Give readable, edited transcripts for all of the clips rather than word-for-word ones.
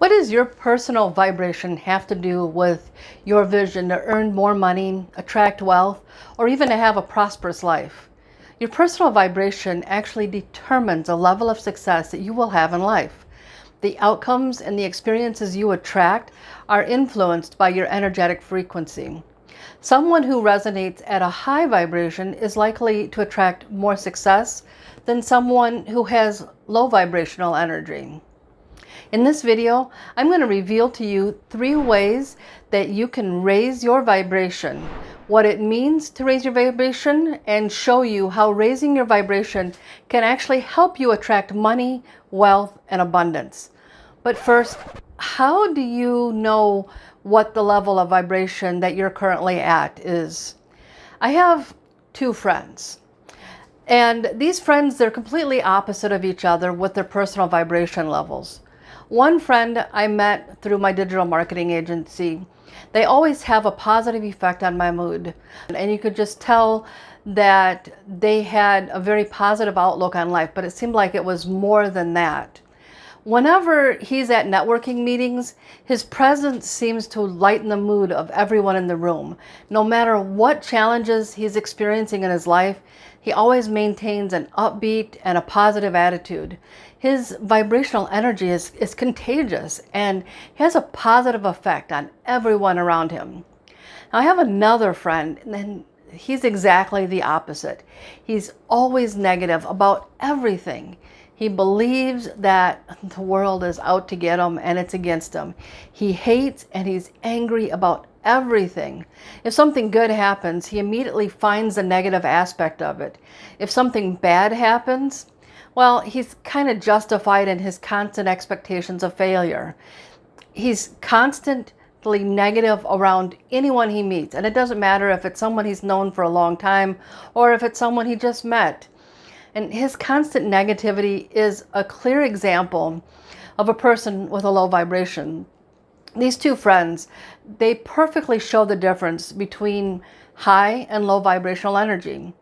What does your personal vibration have to do with your vision to earn more money, attract wealth, or even to have a prosperous life? Your personal vibration actually determines the level of success that you will have in life. The outcomes and the experiences you attract are influenced by your energetic frequency. Someone who resonates at a high vibration is likely to attract more success than someone who has low vibrational energy. In this video, I'm going to reveal to you 3 ways that you can raise your vibration, what it means to raise your vibration, and show you how raising your vibration can actually help you attract money, wealth, and abundance. But first, how do you know what the level of vibration that you're currently at is? I have 2 friends. And these friends, they're completely opposite of each other with their personal vibration levels. One friend I met through my digital marketing agency, they always have a positive effect on my mood. And you could just tell that they had a very positive outlook on life, but it seemed like it was more than that. Whenever he's at networking meetings, his presence seems to lighten the mood of everyone in the room. No matter what challenges he's experiencing in his life, he always maintains an upbeat and a positive attitude. His vibrational energy is contagious and has a positive effect on everyone around him. Now, I have another friend, and he's exactly the opposite. He's always negative about everything. He believes that the world is out to get him and it's against him. He hates and he's angry about everything. If something good happens, he immediately finds the negative aspect of it. If something bad happens, well, he's kind of justified in his constant expectations of failure. He's constantly negative around anyone he meets, and it doesn't matter if it's someone he's known for a long time or if it's someone he just met. And his constant negativity is a clear example of a person with a low vibration. These 2 friends, they perfectly show the difference between high and low vibrational energy.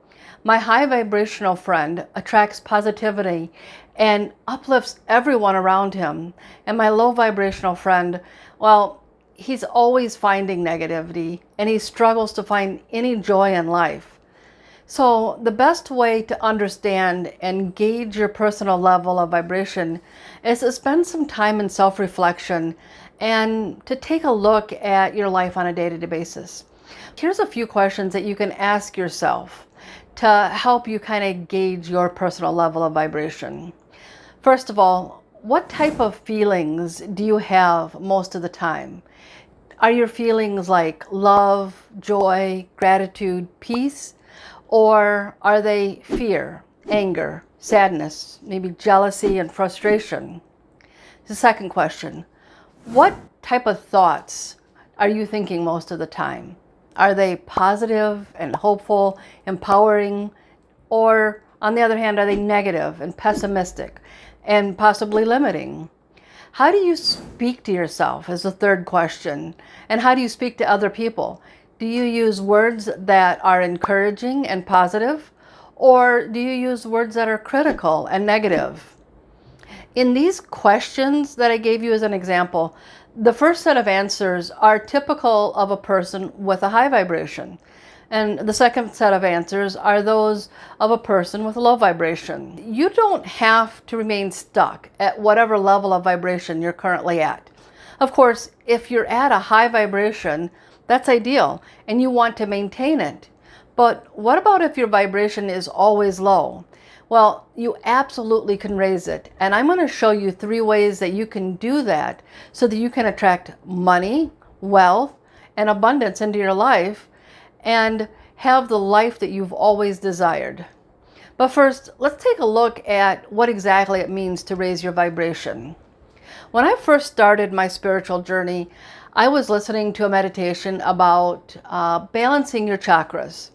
My high vibrational friend attracts positivity and uplifts everyone around him. And my low vibrational friend, well, he's always finding negativity and he struggles to find any joy in life. So the best way to understand and gauge your personal level of vibration is to spend some time in self-reflection and to take a look at your life on a day-to-day basis. Here's a few questions that you can ask yourself to help you kind of gauge your personal level of vibration. First of all, what type of feelings do you have most of the time? Are your feelings like love, joy, gratitude, peace? Or are they fear, anger, sadness, maybe jealousy and frustration? The second question, what type of thoughts are you thinking most of the time? Are they positive and hopeful, empowering? Or on the other hand, are they negative and pessimistic and possibly limiting? How do you speak to yourself is the third question. And how do you speak to other people? Do you use words that are encouraging and positive, or do you use words that are critical and negative? In these questions that I gave you as an example, the first set of answers are typical of a person with a high vibration, and the second set of answers are those of a person with a low vibration. You don't have to remain stuck at whatever level of vibration you're currently at. Of course, if you're at a high vibration, that's ideal, and you want to maintain it. But what about if your vibration is always low? Well, you absolutely can raise it. And I'm going to show you 3 ways that you can do that so that you can attract money, wealth, and abundance into your life and have the life that you've always desired. But first, let's take a look at what exactly it means to raise your vibration. When I first started my spiritual journey, I was listening to a meditation about balancing your chakras.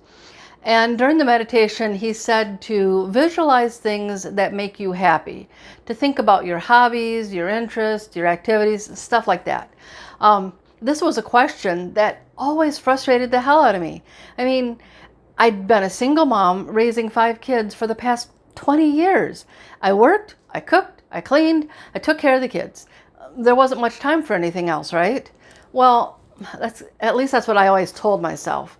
And during the meditation, he said to visualize things that make you happy, to think about your hobbies, your interests, your activities, stuff like that. This was a question that always frustrated the hell out of me. I mean, I'd been a single mom raising 5 kids for the past 20 years. I worked, I cooked, I cleaned, I took care of the kids. there wasn't much time for anything else, right? Well, at least that's what I always told myself.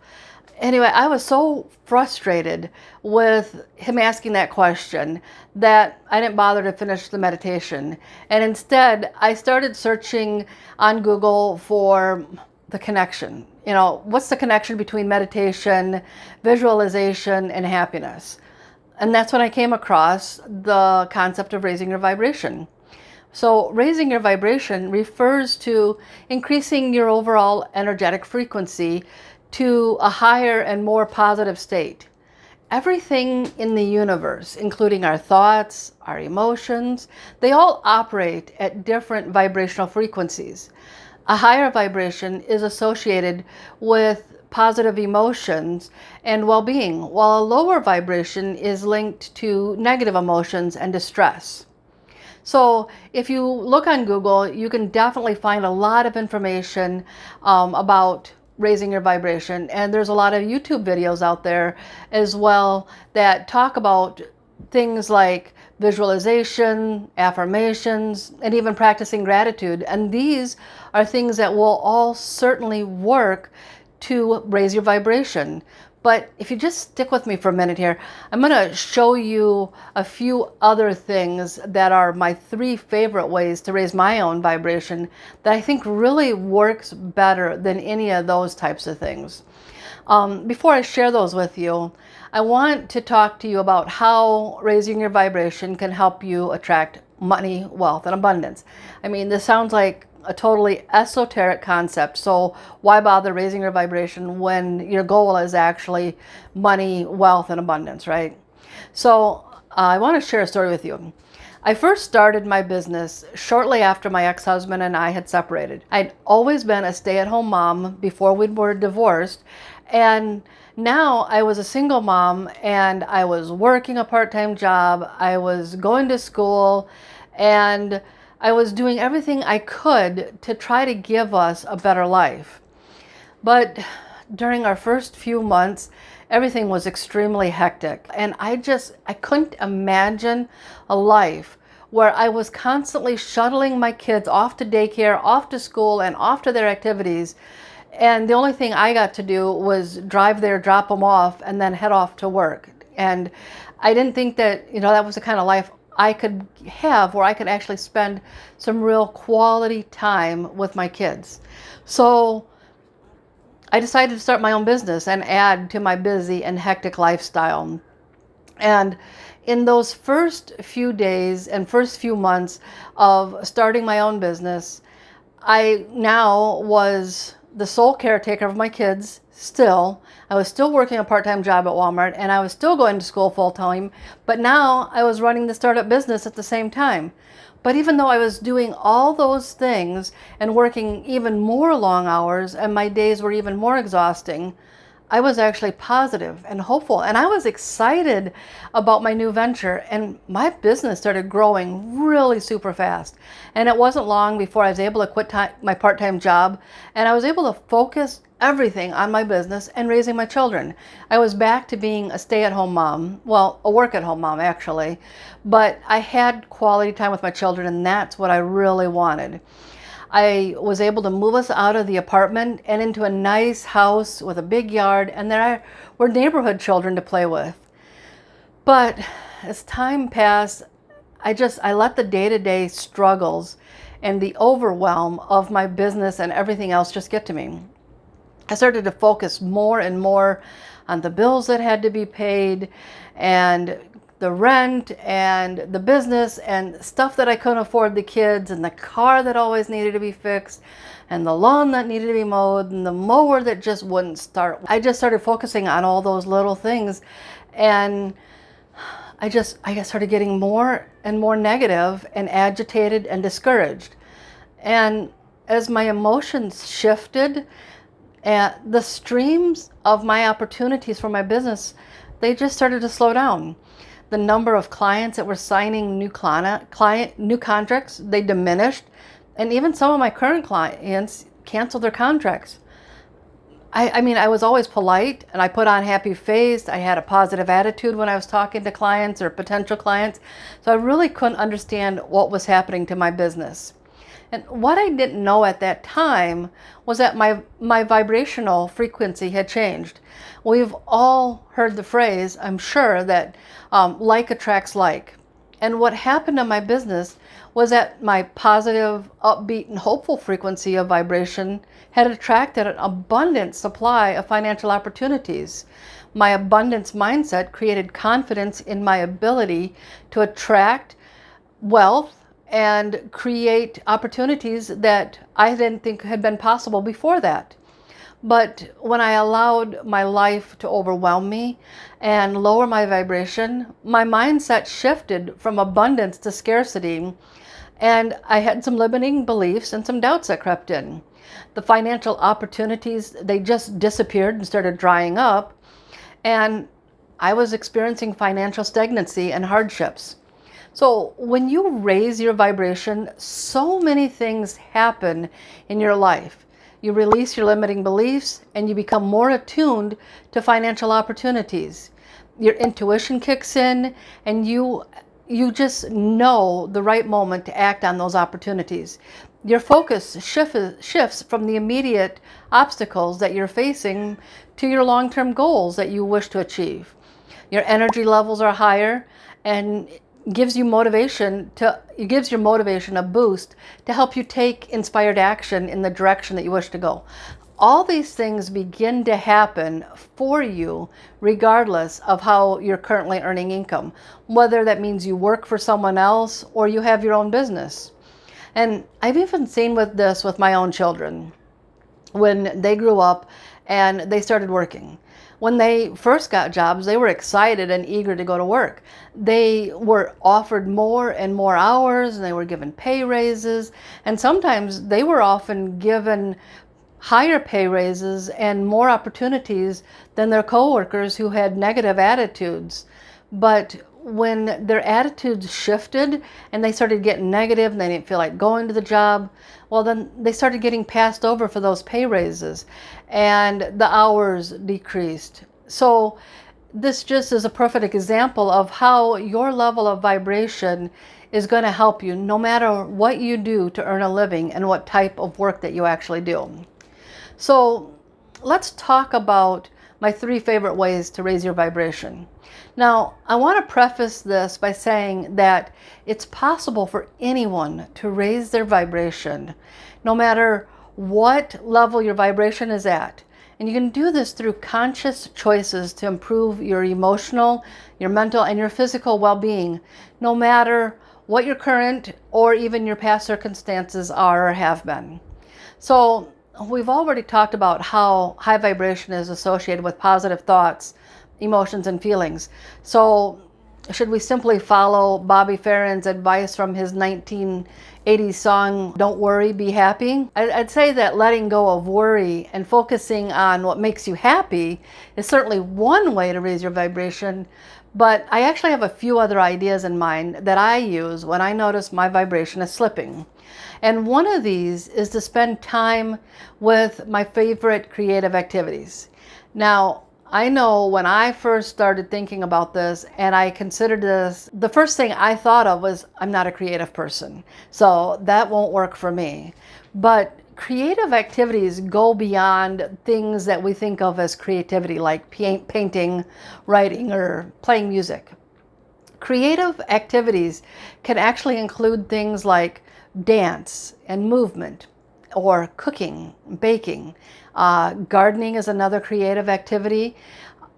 Anyway, I was so frustrated with him asking that question that I didn't bother to finish the meditation. And instead, I started searching on Google for the connection. You know, what's the connection between meditation, visualization, and happiness? And that's when I came across the concept of raising your vibration. So raising your vibration refers to increasing your overall energetic frequency to a higher and more positive state. Everything in the universe, including our thoughts, our emotions, they all operate at different vibrational frequencies. A higher vibration is associated with positive emotions and well-being, while a lower vibration is linked to negative emotions and distress. So if you look on Google, you can definitely find a lot of information about raising your vibration. And there's a lot of YouTube videos out there as well that talk about things like visualization, affirmations, and even practicing gratitude. And these are things that will all certainly work to raise your vibration. But if you just stick with me for a minute here, I'm going to show you a few other things that are my 3 favorite ways to raise my own vibration that I think really works better than any of those types of things. Before I share those with you, I want to talk to you about how raising your vibration can help you attract money, wealth, and abundance. I mean, this sounds like a totally esoteric concept. So why bother raising your vibration when your goal is actually money, wealth, and abundance, right? So I want to share a story with you. I first started my business shortly after my ex-husband and I had separated. I'd always been a stay-at-home mom before we were divorced, and now I was a single mom and I was working a part-time job. I was going to school, and I was doing everything I could to try to give us a better life. But during our first few months, everything was extremely hectic. And I couldn't imagine a life where I was constantly shuttling my kids off to daycare, off to school, and off to their activities. And the only thing I got to do was drive there, drop them off, and then head off to work. And I didn't think that, that was the kind of life I could have where I could actually spend some real quality time with my kids. So I decided to start my own business and add to my busy and hectic lifestyle. And in those first few days and first few months of starting my own business, I now was the sole caretaker of my kids still. I was still working a part-time job at Walmart, and I was still going to school full-time, but now I was running the startup business at the same time. But even though I was doing all those things and working even more long hours, and my days were even more exhausting, I was actually positive and hopeful, and I was excited about my new venture, and my business started growing really super fast. And it wasn't long before I was able to quit my part-time job, and I was able to focus everything on my business and raising my children. I was back to being a stay-at-home mom, well, a work-at-home mom actually, but I had quality time with my children, and that's what I really wanted. I was able to move us out of the apartment and into a nice house with a big yard, and there were neighborhood children to play with. But as time passed, I let the day-to-day struggles and the overwhelm of my business and everything else just get to me. I started to focus more and more on the bills that had to be paid, and the rent, and the business, and stuff that I couldn't afford the kids, and the car that always needed to be fixed, and the lawn that needed to be mowed, and the mower that just wouldn't start. I just started focusing on all those little things, and I started getting more and more negative and agitated and discouraged. And as my emotions shifted, the streams of my opportunities for my business, they just started to slow down. The number of clients that were signing new contracts, they diminished. And even some of my current clients canceled their contracts. I mean, I was always polite, and I put on a happy face. I had a positive attitude when I was talking to clients or potential clients. So I really couldn't understand what was happening to my business. And what I didn't know at that time was that my vibrational frequency had changed. We've all heard the phrase, I'm sure, that like attracts like. And what happened in my business was that my positive, upbeat, and hopeful frequency of vibration had attracted an abundant supply of financial opportunities. My abundance mindset created confidence in my ability to attract wealth and create opportunities that I didn't think had been possible before that. But when I allowed my life to overwhelm me and lower my vibration, my mindset shifted from abundance to scarcity, and I had some limiting beliefs and some doubts that crept in. The financial opportunities, they just disappeared and started drying up, and I was experiencing financial stagnancy and hardships. So when you raise your vibration, so many things happen in your life. You release your limiting beliefs and you become more attuned to financial opportunities. Your intuition kicks in and you just know the right moment to act on those opportunities. Your focus shifts from the immediate obstacles that you're facing to your long-term goals that you wish to achieve. Your energy levels are higher and it gives your motivation a boost to help you take inspired action in the direction that you wish to go. All these things begin to happen for you regardless of how you're currently earning income, whether that means you work for someone else or you have your own business. And I've even seen this with my own children when they grew up and they started working. When they first got jobs, they were excited and eager to go to work. They were offered more and more hours, and they were given pay raises, and sometimes they were often given higher pay raises and more opportunities than their coworkers who had negative attitudes. But when their attitudes shifted and they started getting negative and they didn't feel like going to the job, well, then they started getting passed over for those pay raises and the hours decreased. So this just is a perfect example of how your level of vibration is going to help you no matter what you do to earn a living and what type of work that you actually do. So let's talk about my 3 favorite ways to raise your vibration. Now, I want to preface this by saying that it's possible for anyone to raise their vibration, no matter what level your vibration is at. And you can do this through conscious choices to improve your emotional, your mental, and your physical well-being, no matter what your current or even your past circumstances are or have been. So we've already talked about how high vibration is associated with positive thoughts, emotions, and feelings. So should we simply follow Bobby Farron's advice from his 1980s song, Don't Worry, Be Happy? I'd say that letting go of worry and focusing on what makes you happy is certainly one way to raise your vibration, but I actually have a few other ideas in mind that I use when I notice my vibration is slipping. And one of these is to spend time with my favorite creative activities. Now, I know when I first started thinking about this and I considered this, the first thing I thought of was, I'm not a creative person, so that won't work for me. But creative activities go beyond things that we think of as creativity, like painting, writing, or playing music. Creative activities can actually include things like dance and movement, or cooking, baking. Gardening is another creative activity.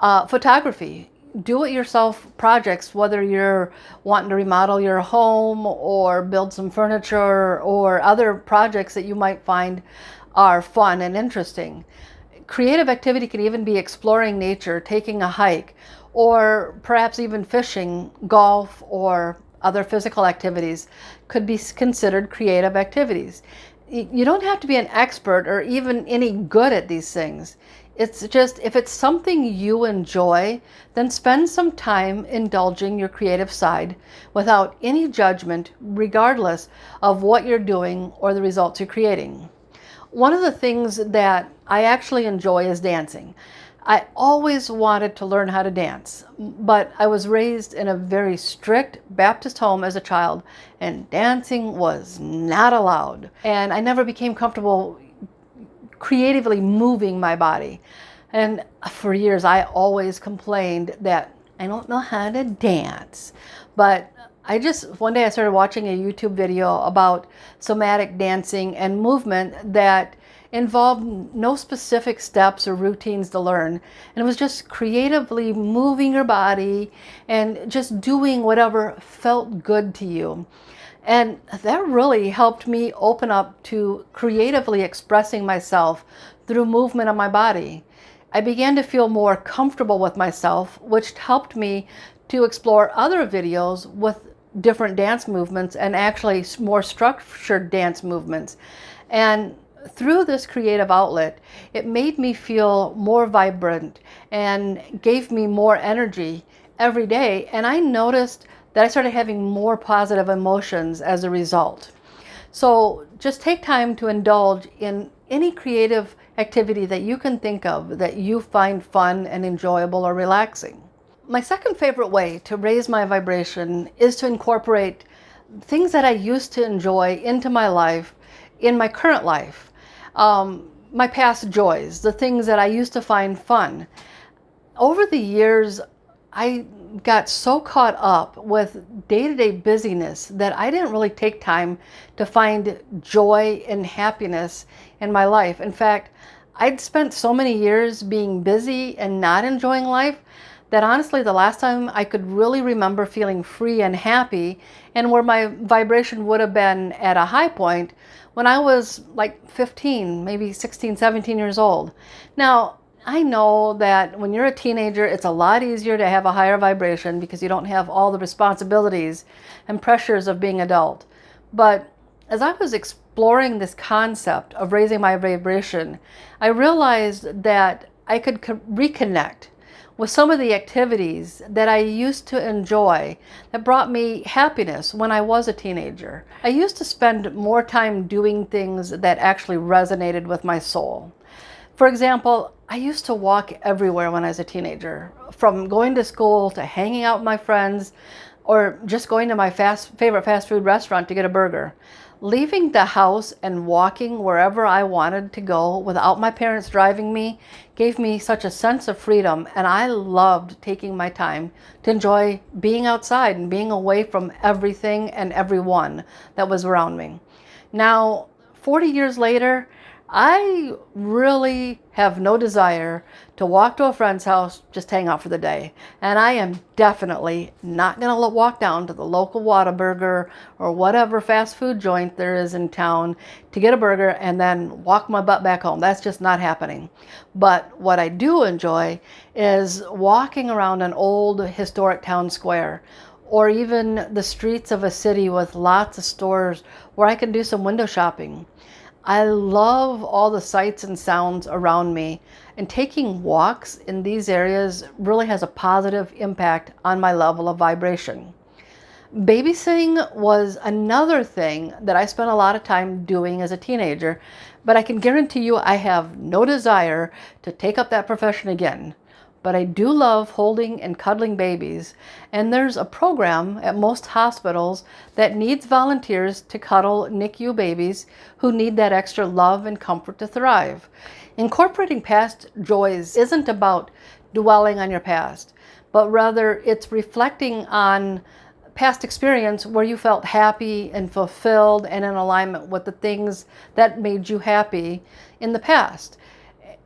Photography, do-it-yourself projects, whether you're wanting to remodel your home or build some furniture or other projects that you might find are fun and interesting. Creative activity can even be exploring nature, taking a hike, or perhaps even fishing, golf, or other physical activities could be considered creative activities. You don't have to be an expert or even any good at these things. It's just, if it's something you enjoy, then spend some time indulging your creative side without any judgment, regardless of what you're doing or the results you're creating. One of the things that I actually enjoy is dancing. I always wanted to learn how to dance, but I was raised in a very strict Baptist home as a child, and dancing was not allowed. And I never became comfortable creatively moving my body. And for years, I always complained that I don't know how to dance. But one day I started watching a YouTube video about somatic dancing and movement that involved no specific steps or routines to learn. And it was just creatively moving your body and just doing whatever felt good to you. And that really helped me open up to creatively expressing myself through movement of my body. I began to feel more comfortable with myself, which helped me to explore other videos with different dance movements and actually more structured dance movements. And through this creative outlet, it made me feel more vibrant and gave me more energy every day. And I noticed that I started having more positive emotions as a result. So just take time to indulge in any creative activity that you can think of that you find fun and enjoyable or relaxing. My second favorite way to raise my vibration is to incorporate things that I used to enjoy into my life, in my current life. My past joys, the things that I used to find fun. Over the years, I got so caught up with day-to-day busyness that I didn't really take time to find joy and happiness in my life. In fact, I'd spent so many years being busy and not enjoying life that honestly the last time I could really remember feeling free and happy and where my vibration would have been at a high point when I was like 15, maybe 16, 17 years old. Now, I know that when you're a teenager, it's a lot easier to have a higher vibration because you don't have all the responsibilities and pressures of being adult. But as I was exploring this concept of raising my vibration, I realized that I could reconnect with some of the activities that I used to enjoy that brought me happiness when I was a teenager. I used to spend more time doing things that actually resonated with my soul. For example, I used to walk everywhere when I was a teenager, from going to school to hanging out with my friends or just going to my favorite fast food restaurant to get a burger. Leaving the house and walking wherever I wanted to go without my parents driving me gave me such a sense of freedom, and I loved taking my time to enjoy being outside and being away from everything and everyone that was around me. Now, 40 years later, I really have no desire to walk to a friend's house, just hang out for the day. And I am definitely not going to walk down to the local Whataburger or whatever fast food joint there is in town to get a burger and then walk my butt back home. That's just not happening. But what I do enjoy is walking around an old historic town square, or even the streets of a city with lots of stores where I can do some window shopping. I love all the sights and sounds around me, and taking walks in these areas really has a positive impact on my level of vibration. Babysitting was another thing that I spent a lot of time doing as a teenager, but I can guarantee you I have no desire to take up that profession again. But I do love holding and cuddling babies, and there's a program at most hospitals that needs volunteers to cuddle NICU babies who need that extra love and comfort to thrive. Incorporating past joys isn't about dwelling on your past, but rather it's reflecting on past experience where you felt happy and fulfilled and in alignment with the things that made you happy in the past.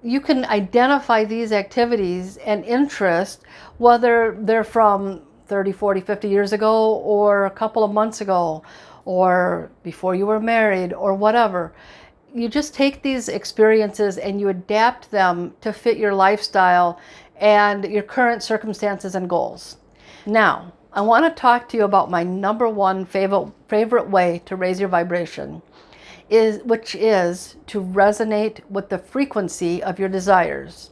You can identify these activities and interests, whether they're from 30, 40, 50 years ago or a couple of months ago or before you were married or whatever. You just take these experiences and you adapt them to fit your lifestyle and your current circumstances and goals. Now, I want to talk to you about my number one favorite way to raise your vibration, which is to resonate with the frequency of your desires.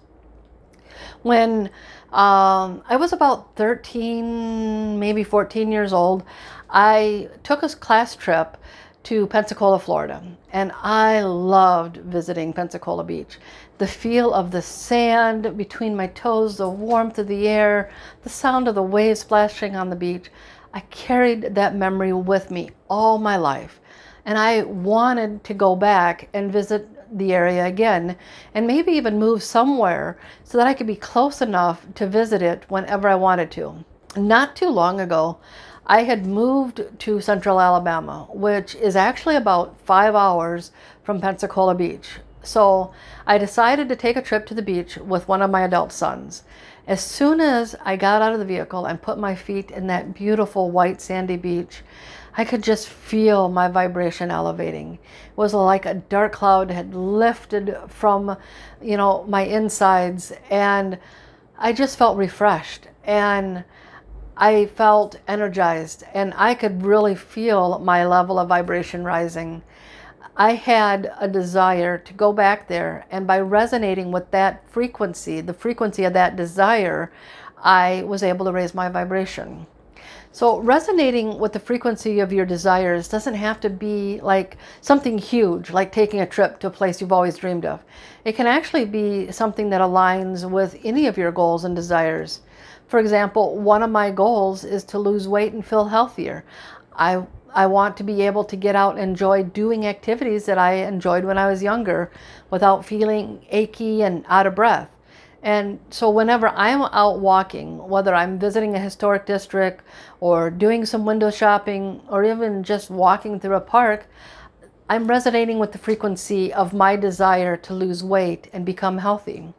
When I was about 13, maybe 14 years old, I took a class trip to Pensacola, Florida, and I loved visiting Pensacola Beach. The feel of the sand between my toes, the warmth of the air, the sound of the waves splashing on the beach. I carried that memory with me all my life, and I wanted to go back and visit the area again, and maybe even move somewhere so that I could be close enough to visit it whenever I wanted to. Not too long ago, I had moved to Central Alabama, which is actually about 5 hours from Pensacola Beach. So I decided to take a trip to the beach with one of my adult sons. As soon as I got out of the vehicle and put my feet in that beautiful white sandy beach, I could just feel my vibration elevating. It was like a dark cloud had lifted from, my insides, and I just felt refreshed, and I felt energized, and I could really feel my level of vibration rising. I had a desire to go back there, and by resonating with that frequency, the frequency of that desire, I was able to raise my vibration. So resonating with the frequency of your desires doesn't have to be like something huge, like taking a trip to a place you've always dreamed of. It can actually be something that aligns with any of your goals and desires. For example, one of my goals is to lose weight and feel healthier. I want to be able to get out and enjoy doing activities that I enjoyed when I was younger without feeling achy and out of breath. And so whenever I'm out walking, whether I'm visiting a historic district or doing some window shopping or even just walking through a park, I'm resonating with the frequency of my desire to lose weight and become healthy.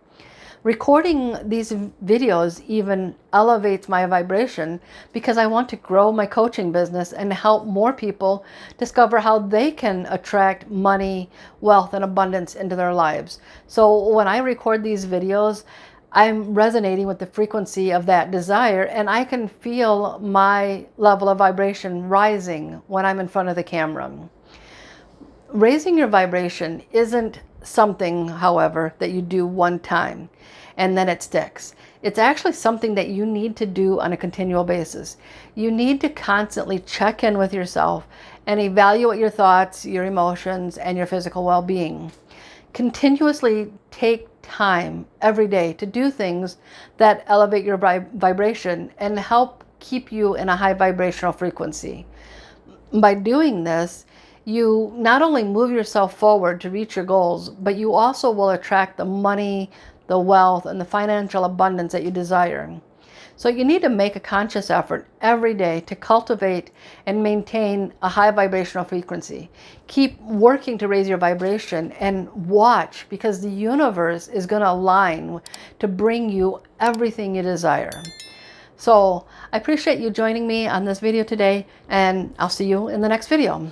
Recording these videos even elevates my vibration because I want to grow my coaching business and help more people discover how they can attract money, wealth, and abundance into their lives. So when I record these videos, I'm resonating with the frequency of that desire, and I can feel my level of vibration rising when I'm in front of the camera. Raising your vibration isn't something, however, that you do one time and then it sticks. It's actually something that you need to do on a continual basis. You need to constantly check in with yourself and evaluate your thoughts, your emotions, and your physical well-being. Continuously take time every day to do things that elevate your vibration and help keep you in a high vibrational frequency. By doing this, you not only move yourself forward to reach your goals, but you also will attract the money, the wealth, and the financial abundance that you desire. So you need to make a conscious effort every day to cultivate and maintain a high vibrational frequency. Keep working to raise your vibration and watch, because the universe is going to align to bring you everything you desire. So I appreciate you joining me on this video today, and I'll see you in the next video.